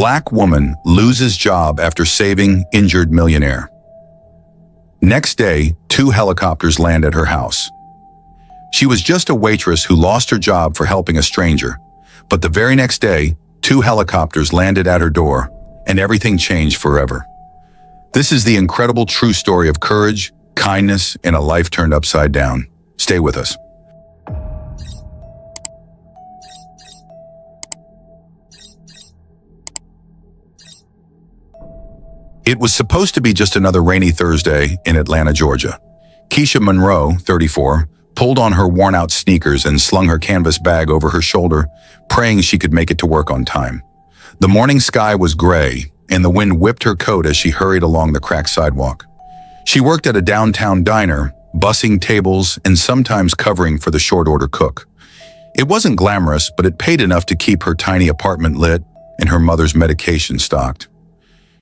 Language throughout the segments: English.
Black woman loses job after saving injured millionaire. Next day, 2 helicopters land at her house. She was just a waitress who lost her job for helping a stranger. But the very next day, 2 helicopters landed at her door, and everything changed forever. This is the incredible true story of courage, kindness, and a life turned upside down. Stay with us. It was supposed to be just another rainy Thursday in Atlanta, Georgia. Keisha Monroe, 34, pulled on her worn-out sneakers and slung her canvas bag over her shoulder, praying she could make it to work on time. The morning sky was gray, and the wind whipped her coat as she hurried along the cracked sidewalk. She worked at a downtown diner, bussing tables and sometimes covering for the short-order cook. It wasn't glamorous, but it paid enough to keep her tiny apartment lit and her mother's medication stocked.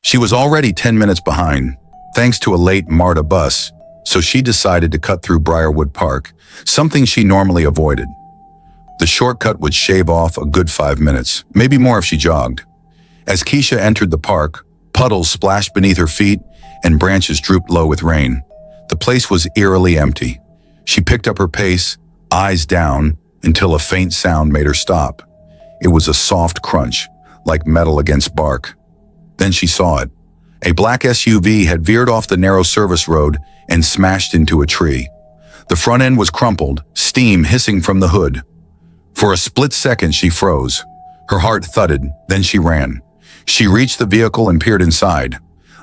She was already 10 minutes behind, thanks to a late MARTA bus, so she decided to cut through Briarwood Park, something she normally avoided. The shortcut would shave off a good 5 minutes, maybe more if she jogged. As Keisha entered the park, puddles splashed beneath her feet and branches drooped low with rain. The place was eerily empty. She picked up her pace, eyes down, until a faint sound made her stop. It was a soft crunch, like metal against bark. Then she saw it. A black SUV had veered off the narrow service road and smashed into a tree. The front end was crumpled, steam hissing from the hood. For a split second, she froze. Her heart thudded, then she ran. She reached the vehicle and peered inside.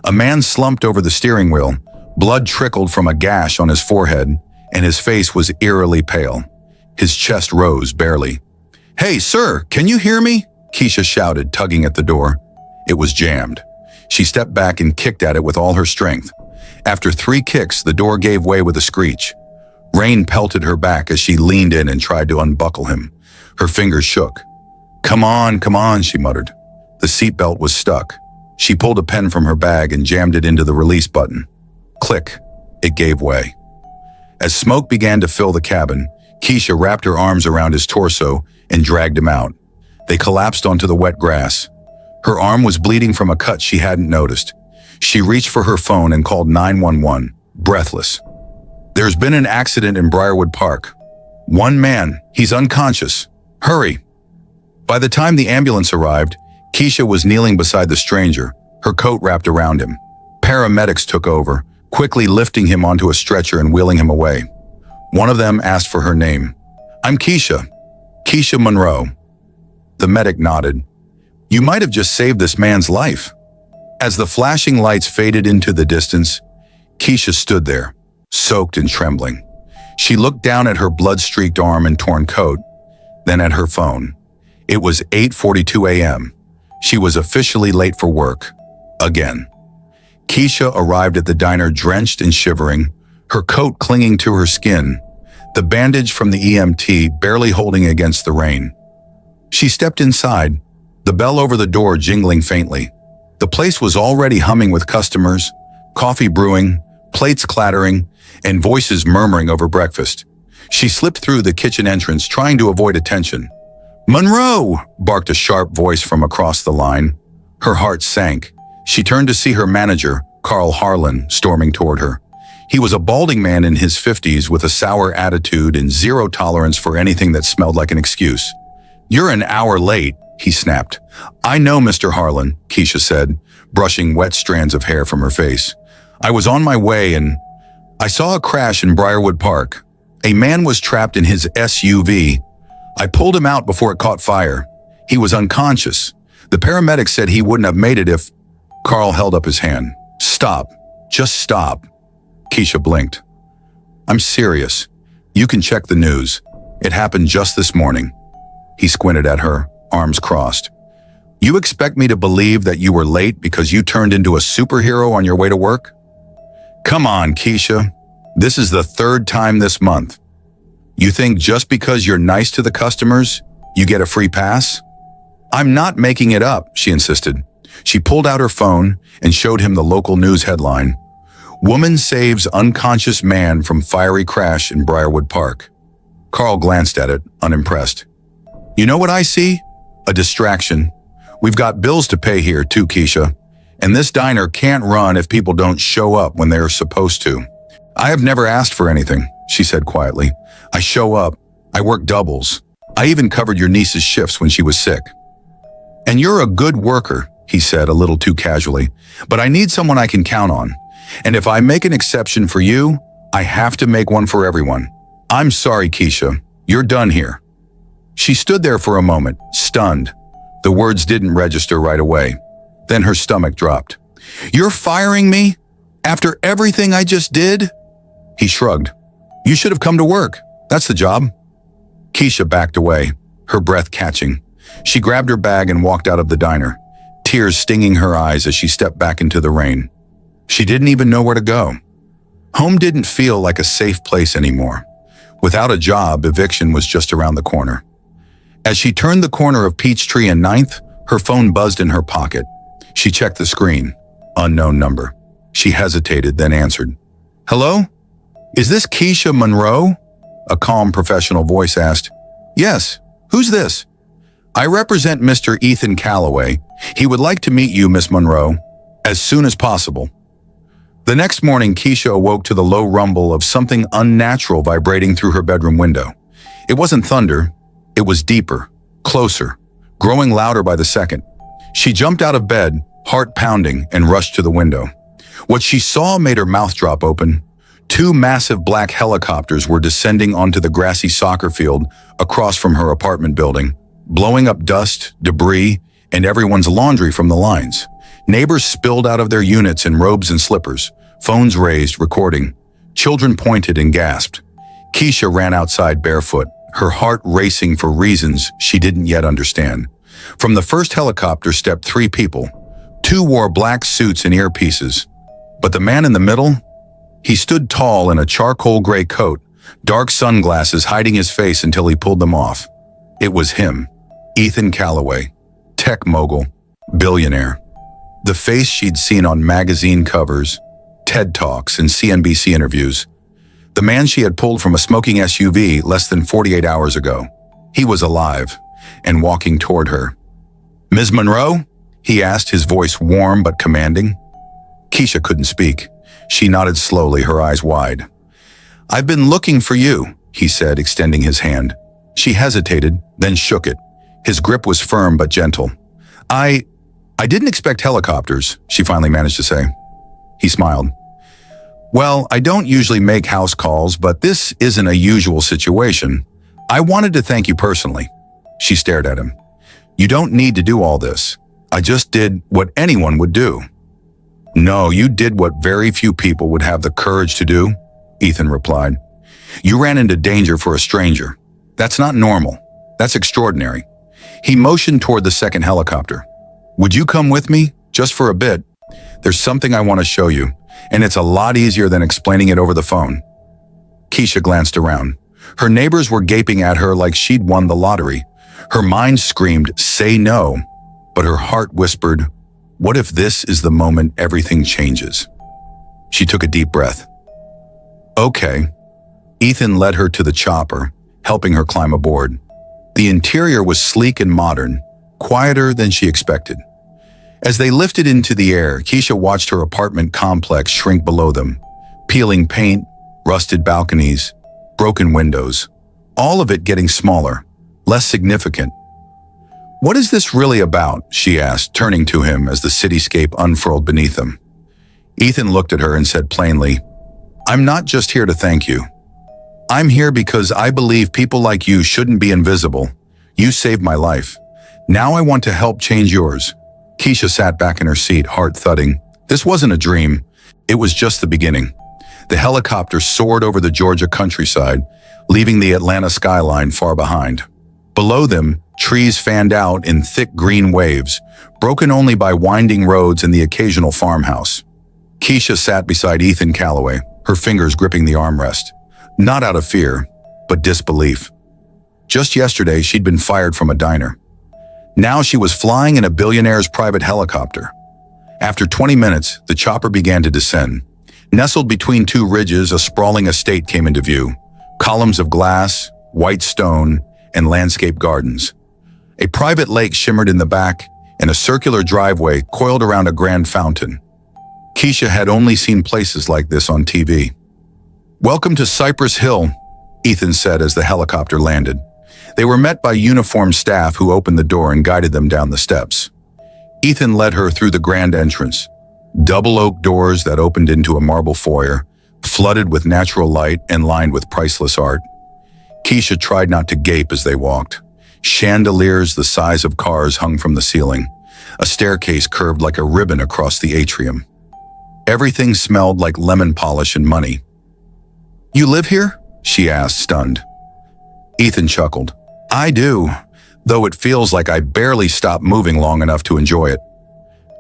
A man slumped over the steering wheel. Blood trickled from a gash on his forehead, and his face was eerily pale. His chest rose barely. "Hey, sir, can you hear me?" Keisha shouted, tugging at the door. It was jammed. She stepped back and kicked at it with all her strength. After 3 kicks, the door gave way with a screech. Rain pelted her back as she leaned in and tried to unbuckle him. Her fingers shook. Come on," she muttered. The seatbelt was stuck. She pulled a pen from her bag and jammed it into the release button. Click. It gave way. As smoke began to fill the cabin, Keisha wrapped her arms around his torso and dragged him out. They collapsed onto the wet grass. Her arm was bleeding from a cut she hadn't noticed. She reached for her phone and called 911, breathless. "There's been an accident in Briarwood Park. 1 man, he's unconscious. Hurry." By the time the ambulance arrived, Keisha was kneeling beside the stranger, her coat wrapped around him. Paramedics took over, quickly lifting him onto a stretcher and wheeling him away. One of them asked for her name. "I'm Keisha Monroe." The medic nodded. "You might have just saved this man's life." As the flashing lights faded into the distance, Keisha stood there, soaked and trembling. She looked down at her blood-streaked arm and torn coat, then at her phone. It was 8:42 a.m. She was officially late for work. Again. Keisha arrived at the diner drenched and shivering, her coat clinging to her skin, the bandage from the EMT barely holding against the rain. She stepped inside, the bell over the door jingling faintly. The place was already humming with customers, coffee brewing, plates clattering, and voices murmuring over breakfast. She slipped through the kitchen entrance, trying to avoid attention. "Monroe!" barked a sharp voice from across the line. Her heart sank. She turned to see her manager, Carl Harlan, storming toward her. He was a balding man in his 50s with a sour attitude and zero tolerance for anything that smelled like an excuse. "You're an hour late," he snapped. "I know, Mr. Harlan," Keisha said, brushing wet strands of hair from her face. "I was on my way and I saw a crash in Briarwood Park. A man was trapped in his SUV. I pulled him out before it caught fire. He was unconscious. The paramedics said he wouldn't have made it if—" Carl held up his hand. "Stop. Just stop." Keisha blinked. "I'm serious. You can check the news. It happened just this morning." He squinted at her, arms crossed. "You expect me to believe that you were late because you turned into a superhero on your way to work? Come on, Keisha. This is the 3rd time this month. You think just because you're nice to the customers, you get a free pass?" "I'm not making it up," she insisted. She pulled out her phone and showed him the local news headline. "Woman saves unconscious man from fiery crash in Briarwood Park." Carl glanced at it, unimpressed. "You know what I see? A distraction. We've got bills to pay here too, Keisha. And this diner can't run if people don't show up when they're supposed to. I have never asked for anything, she said quietly. I show up. I work doubles. I even covered your niece's shifts when she was sick. And you're a good worker, he said a little too casually, but I need someone I can count on. And if I make an exception for you, I have to make one for everyone. I'm sorry, Keisha. You're done here. She stood there for a moment, stunned. The words didn't register right away. Then her stomach dropped. You're firing me? After everything I just did? He shrugged. You should have come to work. That's the job. Keisha backed away, her breath catching. She grabbed her bag and walked out of the diner, tears stinging her eyes as she stepped back into the rain. She didn't even know where to go. Home didn't feel like a safe place anymore. Without a job, eviction was just around the corner. As she turned the corner of Peachtree and 9th, her phone buzzed in her pocket. She checked the screen. Unknown number. She hesitated, then answered. Hello? Is this Keisha Monroe? A calm professional voice asked. Yes. Who's this? I represent Mr. Ethan Calloway. He would like to meet you, Miss Monroe, as soon as possible. The next morning, Keisha awoke to the low rumble of something unnatural vibrating through her bedroom window. It wasn't thunder. It was deeper, closer, growing louder by the second. She jumped out of bed, heart pounding, and rushed to the window. What she saw made her mouth drop open. 2 massive black helicopters were descending onto the grassy soccer field across from her apartment building, blowing up dust, debris, and everyone's laundry from the lines. Neighbors spilled out of their units in robes and slippers, phones raised, recording. Children pointed and gasped. Keisha ran outside barefoot, her heart racing for reasons she didn't yet understand. From the first helicopter stepped 3 people. 2 wore black suits and earpieces. But the man in the middle? He stood tall in a charcoal gray coat, dark sunglasses hiding his face until he pulled them off. It was him, Ethan Calloway, tech mogul, billionaire. The face she'd seen on magazine covers, TED Talks, and CNBC interviews. The man she had pulled from a smoking SUV less than 48 hours ago. He was alive and walking toward her. Ms. Monroe? He asked, his voice warm but commanding. Keisha couldn't speak. She nodded slowly, her eyes wide. I've been looking for you, he said, extending his hand. She hesitated, then shook it. His grip was firm but gentle. I didn't expect helicopters, she finally managed to say. He smiled. Well, I don't usually make house calls, but this isn't a usual situation. I wanted to thank you personally. She stared at him. You don't need to do all this. I just did what anyone would do. No, you did what very few people would have the courage to do, Ethan replied. You ran into danger for a stranger. That's not normal. That's extraordinary. He motioned toward the second helicopter. Would you come with me, just for a bit? There's something I want to show you, and it's a lot easier than explaining it over the phone. Keisha glanced around. Her neighbors were gaping at her like she'd won the lottery. Her mind screamed, say no, but her heart whispered, what if this is the moment everything changes? She took a deep breath. Okay. Ethan led her to the chopper, helping her climb aboard. The interior was sleek and modern, quieter than she expected. As they lifted into the air, Keisha watched her apartment complex shrink below them, peeling paint, rusted balconies, broken windows, all of it getting smaller, less significant. What is this really about? She asked, turning to him as the cityscape unfurled beneath them. Ethan looked at her and said plainly, I'm not just here to thank you. I'm here because I believe people like you shouldn't be invisible. You saved my life. Now I want to help change yours. Keisha sat back in her seat, heart thudding. This wasn't a dream. It was just the beginning. The helicopter soared over the Georgia countryside, leaving the Atlanta skyline far behind. Below them, trees fanned out in thick green waves, broken only by winding roads and the occasional farmhouse. Keisha sat beside Ethan Calloway, her fingers gripping the armrest. Not out of fear, but disbelief. Just yesterday, she'd been fired from a diner. Now she was flying in a billionaire's private helicopter. After 20 minutes, the chopper began to descend. Nestled between 2 ridges, a sprawling estate came into view. Columns of glass, white stone, and landscape gardens. A private lake shimmered in the back, and a circular driveway coiled around a grand fountain. Keisha had only seen places like this on TV. "Welcome to Cypress Hill," Ethan said as the helicopter landed. They were met by uniformed staff who opened the door and guided them down the steps. Ethan led her through the grand entrance, double oak doors that opened into a marble foyer, flooded with natural light and lined with priceless art. Keisha tried not to gape as they walked. Chandeliers the size of cars hung from the ceiling. A staircase curved like a ribbon across the atrium. Everything smelled like lemon polish and money. "You live here?" she asked, stunned. Ethan chuckled. "I do, though it feels like I barely stopped moving long enough to enjoy it."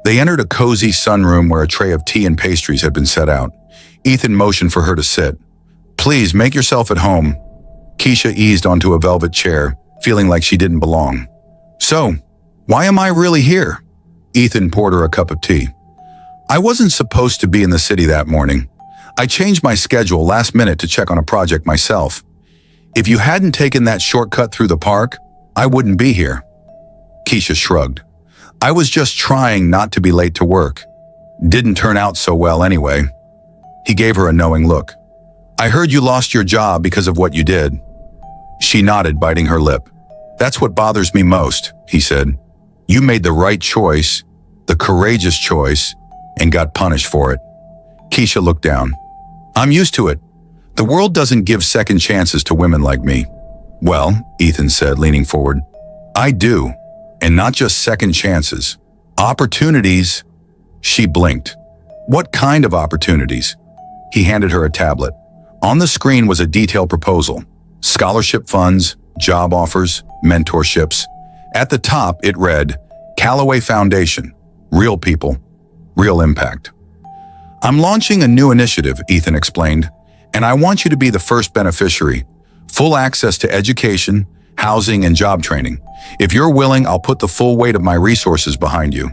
They entered a cozy sunroom where a tray of tea and pastries had been set out. Ethan motioned for her to sit. "Please, make yourself at home." Keisha eased onto a velvet chair, feeling like she didn't belong. "So, why am I really here?" Ethan poured her a cup of tea. "I wasn't supposed to be in the city that morning. I changed my schedule last minute to check on a project myself. If you hadn't taken that shortcut through the park, I wouldn't be here." Keisha shrugged. "I was just trying not to be late to work. Didn't turn out so well anyway." He gave her a knowing look. "I heard you lost your job because of what you did." She nodded, biting her lip. "That's what bothers me most," he said. "You made the right choice, the courageous choice, and got punished for it." Keisha looked down. "I'm used to it. The world doesn't give second chances to women like me." "Well," Ethan said, leaning forward, "I do, and not just second chances. Opportunities." She blinked. "What kind of opportunities?" He handed her a tablet. On the screen was a detailed proposal. Scholarship funds, job offers, mentorships. At the top, it read, "Callaway Foundation. Real people, real impact." "I'm launching a new initiative," Ethan explained, "and I want you to be the first beneficiary. Full access to education, housing, and job training. If you're willing, I'll put the full weight of my resources behind you."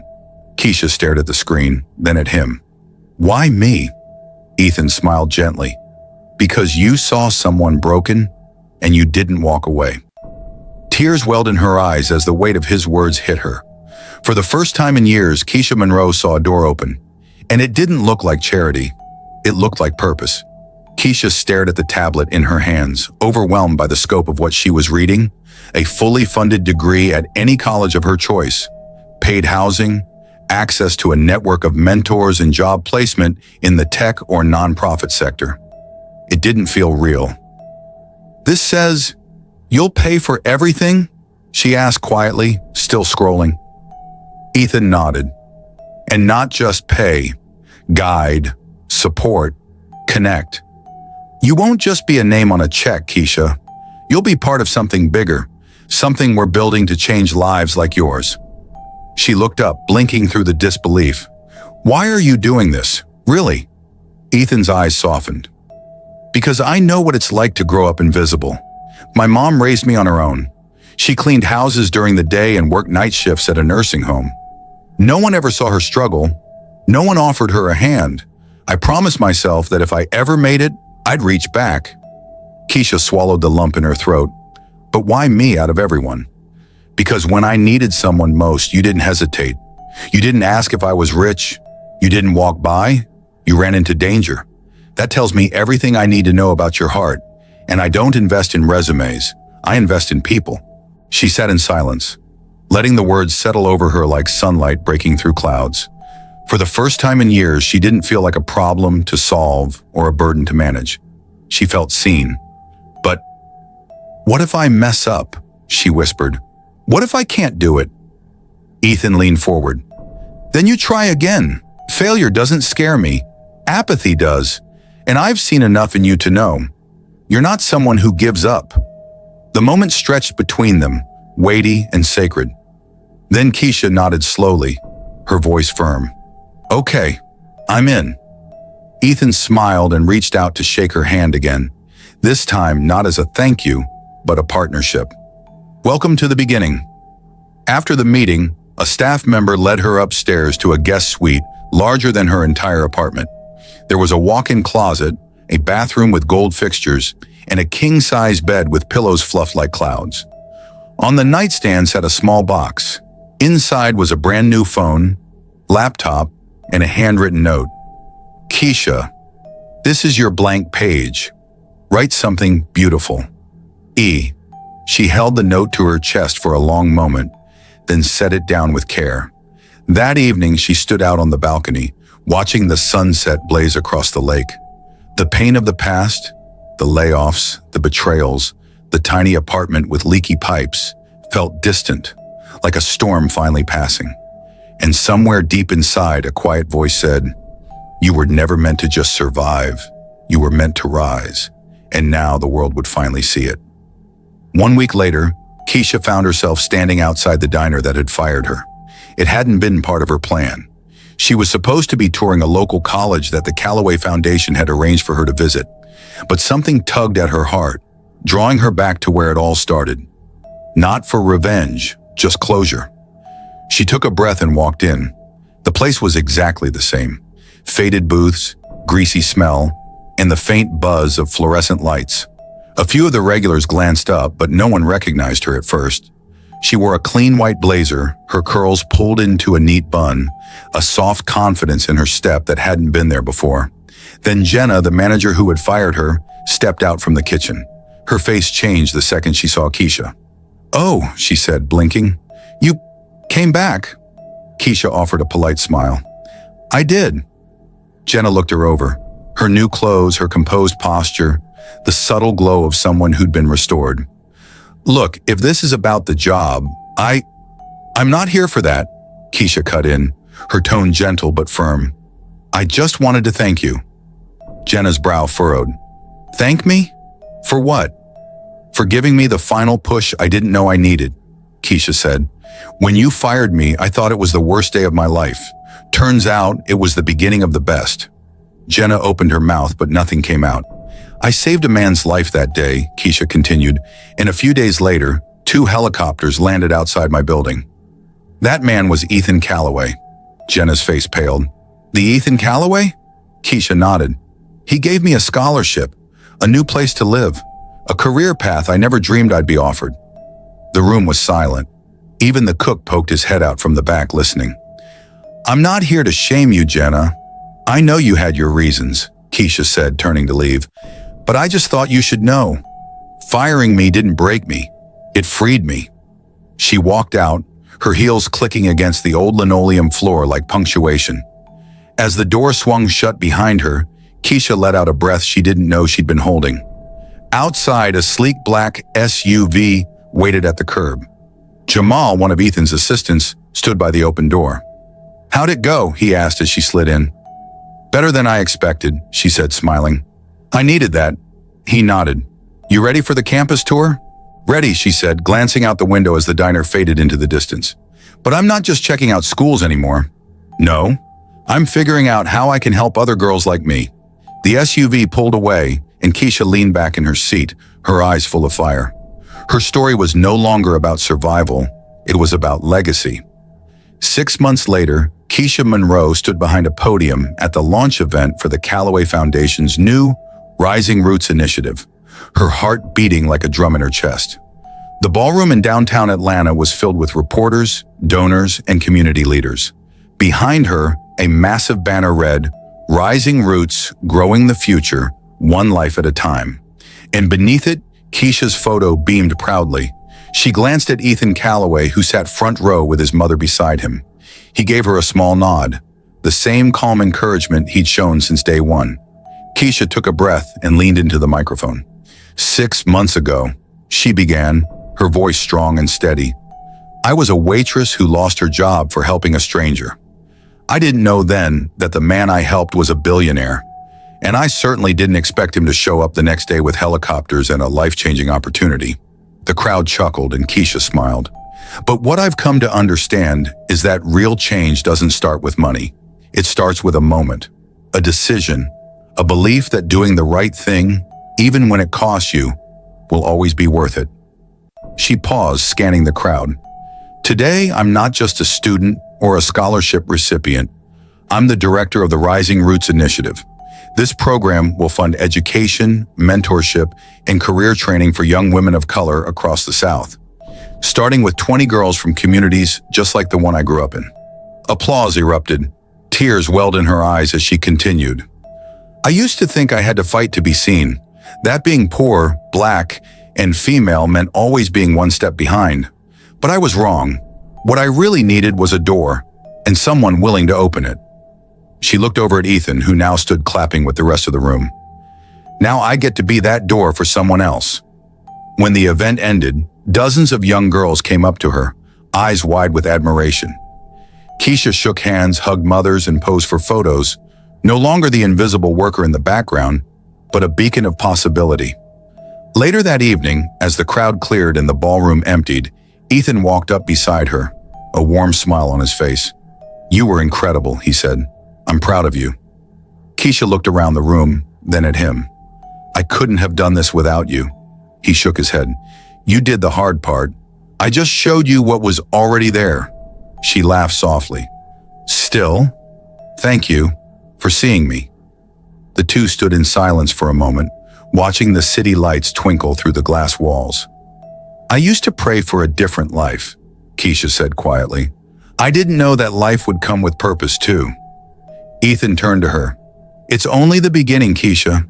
Keisha stared at the screen, then at him. "Why me?" Ethan smiled gently. "Because you saw someone broken, and you didn't walk away." Tears welled in her eyes as the weight of his words hit her. For the first time in years, Keisha Monroe saw a door open, and it didn't look like charity. It looked like purpose. Keisha stared at the tablet in her hands, overwhelmed by the scope of what she was reading. A fully funded degree at any college of her choice, paid housing, access to a network of mentors and job placement in the tech or nonprofit sector. It didn't feel real. "This says, you'll pay for everything?" she asked quietly, still scrolling. Ethan nodded. "And not just pay, guide, support, connect. You won't just be a name on a check, Keisha. You'll be part of something bigger, something we're building to change lives like yours." She looked up, blinking through the disbelief. "Why are you doing this? Really?" Ethan's eyes softened. "Because I know what it's like to grow up invisible. My mom raised me on her own. She cleaned houses during the day and worked night shifts at a nursing home. No one ever saw her struggle. No one offered her a hand. I promised myself that if I ever made it, I'd reach back." Keisha swallowed the lump in her throat. "But why me out of everyone?" "Because when I needed someone most, you didn't hesitate. You didn't ask if I was rich. You didn't walk by. You ran into danger. That tells me everything I need to know about your heart. And I don't invest in resumes. I invest in people." She sat in silence, letting the words settle over her like sunlight breaking through clouds. For the first time in years, she didn't feel like a problem to solve or a burden to manage. She felt seen. "But what if I mess up?" she whispered. "What if I can't do it?" Ethan leaned forward. "Then you try again. Failure doesn't scare me. Apathy does. And I've seen enough in you to know. You're not someone who gives up." The moment stretched between them, weighty and sacred. Then Keisha nodded slowly, her voice firm. "Okay, I'm in." Ethan smiled and reached out to shake her hand again, this time not as a thank you, but a partnership. "Welcome to the beginning." After the meeting, a staff member led her upstairs to a guest suite larger than her entire apartment. There was a walk-in closet, a bathroom with gold fixtures, and a king-size bed with pillows fluffed like clouds. On the nightstand sat a small box, Inside was a brand new phone, laptop, and a handwritten note. Keisha, this is your blank page. Write something beautiful. E. She held the note to her chest for a long moment, then set it down with care. That evening, she stood out on the balcony, watching the sunset blaze across the lake. The pain of the past, the layoffs, the betrayals, the tiny apartment with leaky pipes, felt distant, like a storm finally passing. And somewhere deep inside, a quiet voice said, "You were never meant to just survive. You were meant to rise." And now the world would finally see it. 1 week later, Keisha found herself standing outside the diner that had fired her. It hadn't been part of her plan. She was supposed to be touring a local college that the Callaway Foundation had arranged for her to visit. But something tugged at her heart, drawing her back to where it all started. Not for revenge, just closure. She took a breath and walked in. The place was exactly the same. Faded booths, greasy smell, and the faint buzz of fluorescent lights. A few of the regulars glanced up, but no one recognized her at first. She wore a clean white blazer, her curls pulled into a neat bun, a soft confidence in her step that hadn't been there before. Then Jenna, the manager who had fired her, stepped out from the kitchen. Her face changed the second she saw Keisha. "Oh," she said, blinking. "You came back." Keisha offered a polite smile. "I did." Jenna looked her over. Her new clothes, her composed posture, the subtle glow of someone who'd been restored. "Look, if this is about the job, I'm not here for that," Keisha cut in, her tone gentle but firm. "I just wanted to thank you." Jenna's brow furrowed. "Thank me? For what?" "For giving me the final push I didn't know I needed," Keisha said. "When you fired me, I thought it was the worst day of my life. Turns out it was the beginning of the best." Jenna opened her mouth, but nothing came out. "I saved a man's life that day," Keisha continued, "and a few days later, 2 helicopters landed outside my building. That man was Ethan Callaway." Jenna's face paled. "The Ethan Callaway?" Keisha nodded. "He gave me a scholarship, a new place to live, a career path I never dreamed I'd be offered." The room was silent. Even the cook poked his head out from the back, listening. "I'm not here to shame you, Jenna. I know you had your reasons," Keisha said, turning to leave. "But I just thought you should know. Firing me didn't break me. It freed me." She walked out, her heels clicking against the old linoleum floor like punctuation. As the door swung shut behind her, Keisha let out a breath she didn't know she'd been holding. Outside, a sleek black SUV waited at the curb. Jamal, one of Ethan's assistants, stood by the open door. "How'd it go?" he asked as she slid in. "Better than I expected," she said, smiling. "I needed that." He nodded. "You ready for the campus tour?" "Ready," she said, glancing out the window as the diner faded into the distance. "But I'm not just checking out schools anymore." "No, I'm figuring out how I can help other girls like me." The SUV pulled away, and Keisha leaned back in her seat, her eyes full of fire. Her story was no longer about survival, it was about legacy. 6 months later, Keisha Monroe stood behind a podium at the launch event for the Callaway Foundation's new Rising Roots initiative, her heart beating like a drum in her chest. The ballroom in downtown Atlanta was filled with reporters, donors, and community leaders. Behind her, a massive banner read, "Rising Roots, Growing the Future, One Life at a Time." And beneath it, Keisha's photo beamed proudly. She glanced at Ethan Callaway, who sat front row with his mother beside him. He gave her a small nod, the same calm encouragement he'd shown since day one. Keisha took a breath and leaned into the microphone. 6 months ago, she began, her voice strong and steady. "I was a waitress who lost her job for helping a stranger. I didn't know then that the man I helped was a billionaire, and I certainly didn't expect him to show up the next day with helicopters and a life-changing opportunity." The crowd chuckled and Keisha smiled. "But what I've come to understand is that real change doesn't start with money. It starts with a moment, a decision, a belief that doing the right thing, even when it costs you, will always be worth it." She paused, scanning the crowd. "Today, I'm not just a student or a scholarship recipient. I'm the director of the Rising Roots Initiative. This program will fund education, mentorship, and career training for young women of color across the South. starting with 20 girls from communities just like the one I grew up in. Applause erupted. Tears welled in her eyes as she continued. I used to think I had to fight to be seen. That being poor, black, and female meant always being one step behind. But I was wrong. What I really needed was a door, and someone willing to open it. She looked over at Ethan, who now stood clapping with the rest of the room. Now I get to be that door for someone else. When the event ended, dozens of young girls came up to her, eyes wide with admiration. Keisha shook hands, hugged mothers, and posed for photos, no longer the invisible worker in the background, but a beacon of possibility. Later that evening, as the crowd cleared and the ballroom emptied, Ethan walked up beside her, a warm smile on his face. "You were incredible," he said. "I'm proud of you." Keisha looked around the room, then at him. "I couldn't have done this without you." He shook his head. "You did the hard part. I just showed you what was already there." She laughed softly. "Still, thank you for seeing me." The two stood in silence for a moment, watching the city lights twinkle through the glass walls. "I used to pray for a different life," Keisha said quietly. "I didn't know that life would come with purpose too." Ethan turned to her. "It's only the beginning, Keisha.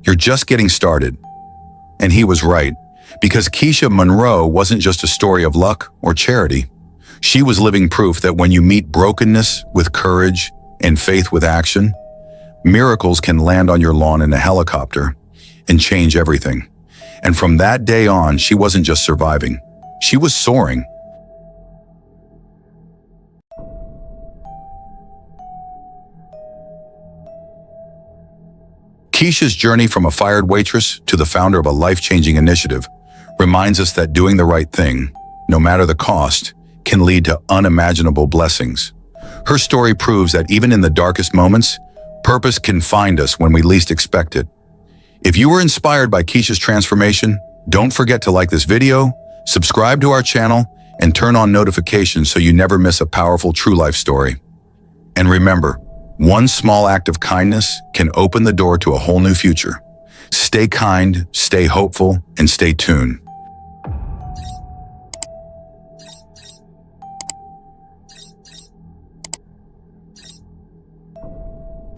You're just getting started." And he was right, because Keisha Monroe wasn't just a story of luck or charity. She was living proof that when you meet brokenness with courage and faith with action, miracles can land on your lawn in a helicopter and change everything. And from that day on, she wasn't just surviving, she was soaring. Keisha's journey from a fired waitress to the founder of a life-changing initiative reminds us that doing the right thing, no matter the cost, can lead to unimaginable blessings. Her story proves that even in the darkest moments, purpose can find us when we least expect it. If you were inspired by Keisha's transformation, don't forget to like this video, subscribe to our channel, and turn on notifications so you never miss a powerful true life story. And remember, one small act of kindness can open the door to a whole new future. Stay kind, stay hopeful, and stay tuned.